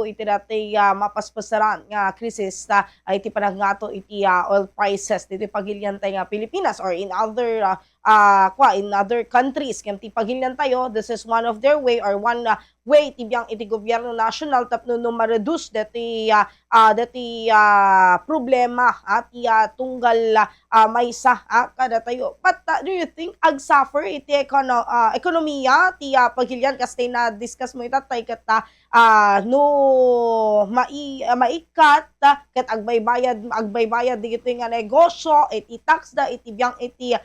iti dati mapaspasaran nga krisis ay iti panagnato iti oil prices dito pagilyan tayo nga Pilipinas or in other in other countries kem ti pagilyan tayo. This is one of their way or one way tibiyang iti gobyerno national tapno no ma-reduce dati problema at tunggal maysa kada tayo. But do you think ag suffer iti ekonomiya ti pagilyan kastay na discuss mo itatay kat no maikat ket agbaybayad digito nga negosyo iti tax da iti biyang iti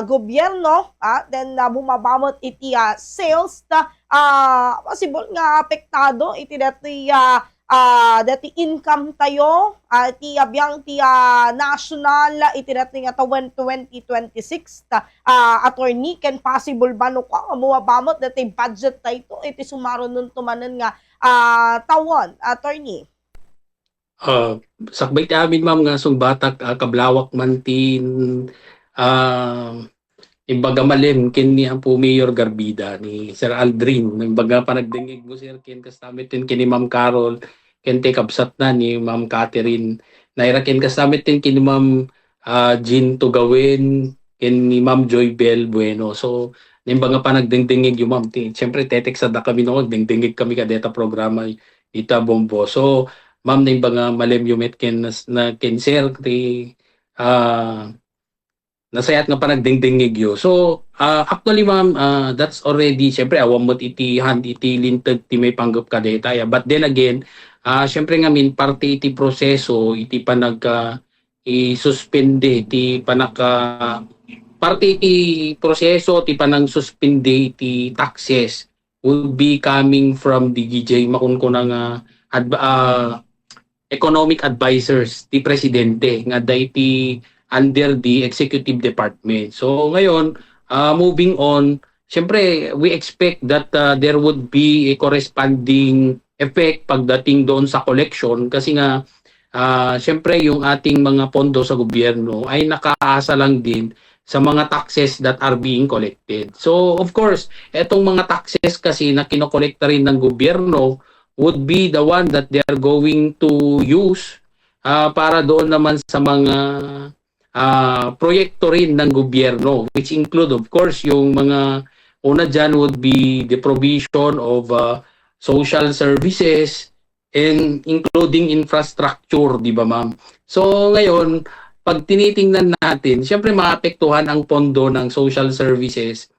gobyerno then bumabamot iti sales possible nga apektado iti dati income tayo ti abiyang ti national iti dati nga 2026 attorney can possible ba no ka bumabamot dati budget tayo iti sumaro nun tumanen nga tawon attorney. Sakbay ti amin ma'am nga sungbatak kablawak man tin imbaga malim kin ni ang Mayor Garbida ni Sir Aldrin imbaga panagdingig mo sir kin kastamit tin kin ni Ma'am Carol ken te kabsat na ni Ma'am Catherine naira kin kastamit tin kin ni Ma'am Jean Tugawin ken ni Ma'am Joy Bell Bueno. So imbaga panagdingdingig yung ma'am siyempre teteksad na kami noon dingdingig kami kadeta programa ita bombo. So ma'am na imbaga malim yumet ken na ken sir ti nasayat nga panagdingdingig yo. So, actually ma'am, that's already, syempre, awam mo iti hand, iti lintag, ti may panggap ka data. But then again, syempre nga min, parte iti proseso, iti panag, i-suspende, iti panag, parte iti proseso, iti panang suspende, iti taxes, will be coming from the GJ, makunko nga, economic advisors, ti presidente, nga da iti, under the executive department. So ngayon, moving on, syempre we expect that there would be a corresponding effect pagdating doon sa collection kasi nga syempre yung ating mga pondo sa gobyerno ay nakaasa lang din sa mga taxes that are being collected. So of course, etong mga taxes kasi na kinokolekta rin ng gobyerno would be the one that they are going to use para doon naman sa mga proyekto rin ng gobyerno, which include of course yung mga una dyan would be the provision of social services and including infrastructure, di ba ma'am? So ngayon, pag tinitingnan natin, syempre maapektuhan ang pondo ng social services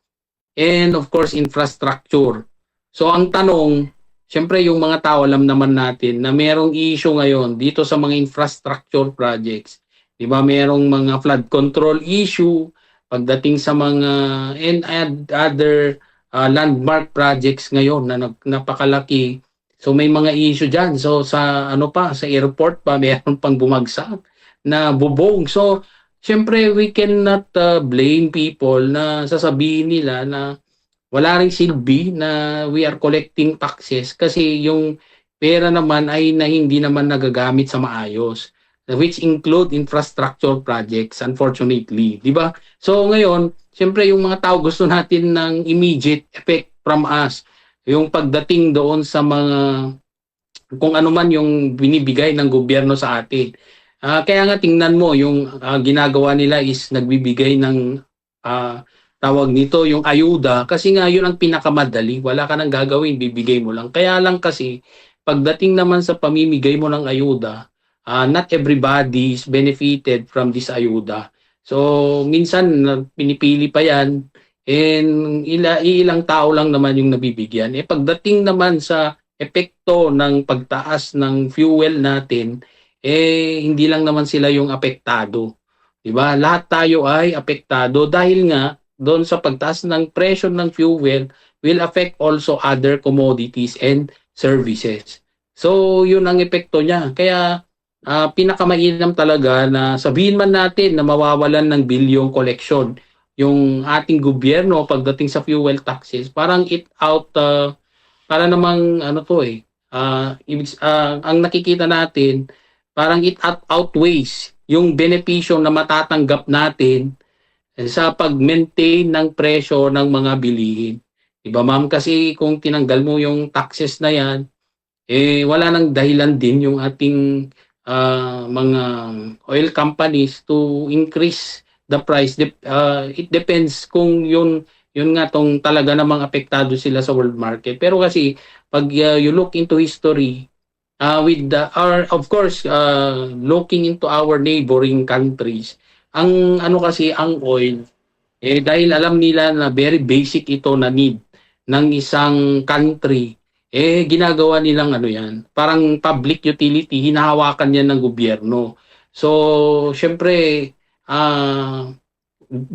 and of course infrastructure. So ang tanong, syempre yung mga tao alam naman natin na merong issue ngayon dito sa mga infrastructure projects. Di ba merong mga flood control issue pagdating sa mga and other landmark projects ngayon na napakalaki. So may mga issue diyan. So sa sa airport pa meron pang bumagsak na bubong. So syempre we cannot blame people na sasabihin nila na wala ring silbi na we are collecting taxes kasi yung pera naman ay na hindi naman nagagamit sa maayos, which include infrastructure projects, unfortunately, di ba? So ngayon, siyempre yung mga tao gusto natin ng immediate effect from us. Yung pagdating doon sa mga, kung ano man yung binibigay ng gobyerno sa atin. Kaya nga tingnan mo, yung ginagawa nila is nagbibigay ng tawag nito, yung ayuda, kasi nga yun ang pinakamadali. Wala ka nang gagawin, bibigay mo lang. Kaya lang kasi, pagdating naman sa pamimigay mo ng ayuda, not everybody is benefited from this ayuda. So, minsan, pinipili pa yan, and ilang tao lang naman yung nabibigyan. Pagdating naman sa epekto ng pagtaas ng fuel natin, hindi lang naman sila yung apektado. Diba? Lahat tayo ay apektado dahil nga, doon sa pagtaas ng presyo ng fuel will affect also other commodities and services. So, yun ang epekto niya. Kaya, pinakamainam talaga na sabihin man natin na mawawalan ng bilyong collection yung ating gobyerno pagdating sa fuel taxes, parang para namang ang nakikita natin, parang it outweighs yung benepisyo na matatanggap natin sa pag-maintain ng presyo ng mga bilihin. Diba ma'am? Kasi kung tinanggal mo yung taxes na yan, wala nang dahilan din yung ating mga oil companies to increase the price. It depends kung yun nga tong talaga namang apektado sila sa world market. Pero kasi pag you look into history, with of course, looking into our neighboring countries, ang oil, dahil alam nila na very basic ito na need ng isang country, ginagawa nilang yan, parang public utility, hinahawakan yan ng gobyerno. So, syempre,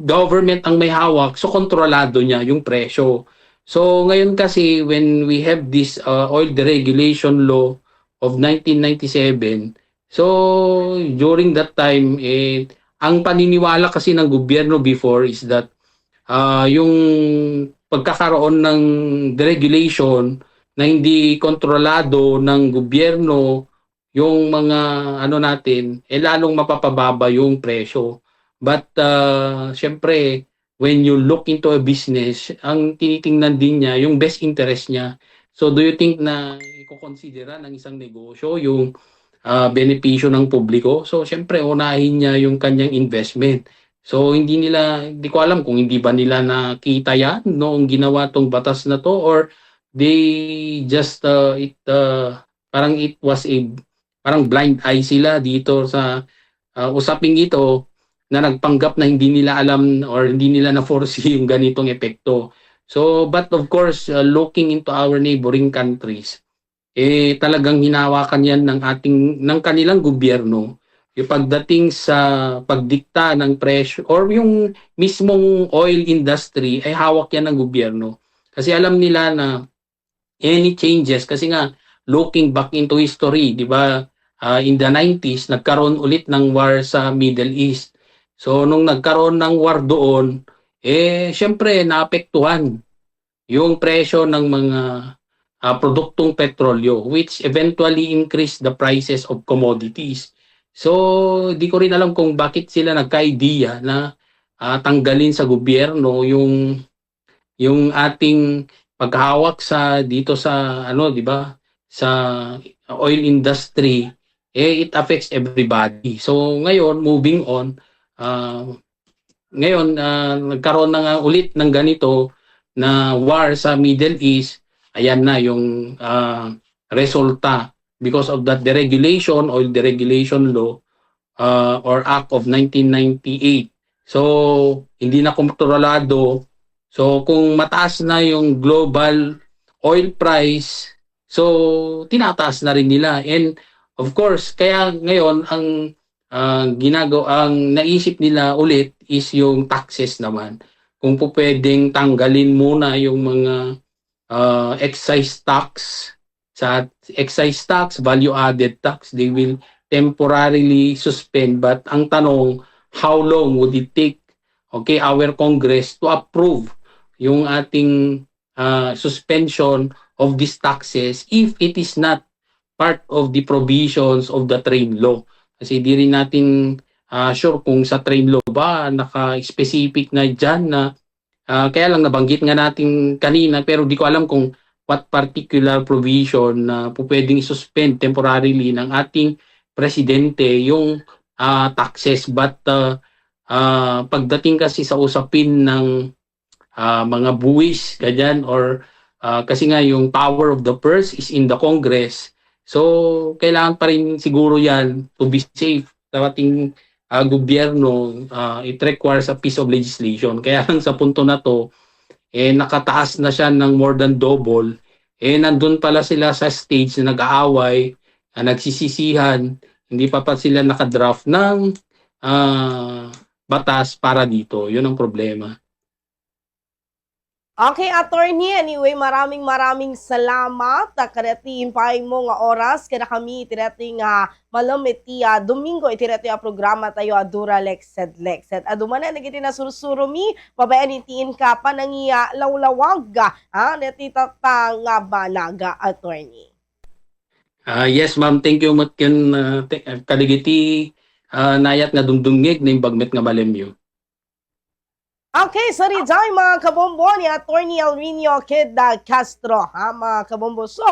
government ang may hawak, so kontrolado niya yung presyo. So, ngayon kasi, when we have this oil deregulation law of 1997, so, during that time, ang paniniwala kasi ng gobyerno before is that yung pagkakaroon ng deregulation na hindi kontrolado ng gobyerno yung mga natin, lalong mapapababa yung presyo. But syempre, when you look into a business, ang tinitingnan din niya yung best interest niya. So do you think na iko-considera ng isang negosyo yung benepisyo ng publiko? So syempre, unahin niya yung kanyang investment. So hindi ko alam kung hindi ba nila nakita yan noong ginawa tong batas na to, or they just parang it was parang blind eye sila dito sa usaping ito, na nagpanggap na hindi nila alam or hindi nila na-foresee yung ganitong epekto. So, but of course, looking into our neighboring countries, talagang hinawakan yan ng kanilang gobyerno yung pagdating sa pagdikta ng presyo, or yung mismong oil industry ay hawak yan ng gobyerno. Kasi alam nila na any changes, kasi nga looking back into history, di ba, in the 90s, nagkaroon ulit ng war sa Middle East. So, nung nagkaroon ng war doon, syempre, naapektuhan yung presyo ng mga produktong petrolyo, which eventually increased the prices of commodities. So, di ko rin alam kung bakit sila nagka-idea na tanggalin sa gobyerno yung ating paghawak dito sa di ba, sa oil industry. It affects everybody. So, ngayon, moving on, ngayon, nagkaroon na nga ulit ng ganito na war sa Middle East. Ayan na yung resulta because of that deregulation, oil deregulation law, or Act of 1998. So, hindi na kontrolado. So, kung mataas na yung global oil price, so tinataas na rin nila. And of course, kaya ngayon ang naisip nila ulit is yung taxes naman. Kung po pwedeng tanggalin muna yung mga excise tax, value added tax, they will temporarily suspend. But ang tanong, how long would it take our Congress to approve yung ating suspension of these taxes if it is not part of the provisions of the train law? Kasi di rin natin sure kung sa train law ba naka-specific na dyan na kaya lang nabanggit nga natin kanina, pero di ko alam kung what particular provision na pwedeng suspend temporarily ng ating presidente yung taxes. But pagdating kasi sa usapin ng mga buwis, ganyan, or kasi nga yung power of the purse is in the Congress. So, kailangan pa rin siguro yan to be safe sa ating gobyerno. It requires a piece of legislation. Kaya lang sa punto na to, nakataas na siya ng more than double. Nandun pala sila sa stage na nag-aaway, nagsisisihan, hindi pa sila nakadraft ng batas para dito. Yun ang problema. Okay, attorney. Anyway, maraming salamat. Kadating paing mo nga oras. Kada kami itirating malam iti Domingo itirati programa tayo Dura Lexed. Adumana nagiti na sursurumi. Babayan itiin ka pa nang lawlawag. Neti tatang banaga, attorney. Yes, ma'am. Thank you. Kaligiti nayat nga dumdumngig na imbagmet nga malemyo. Okay, sorry, mga kabombo ni Attorney Elrinio Kid Castro, mga kabombo. So,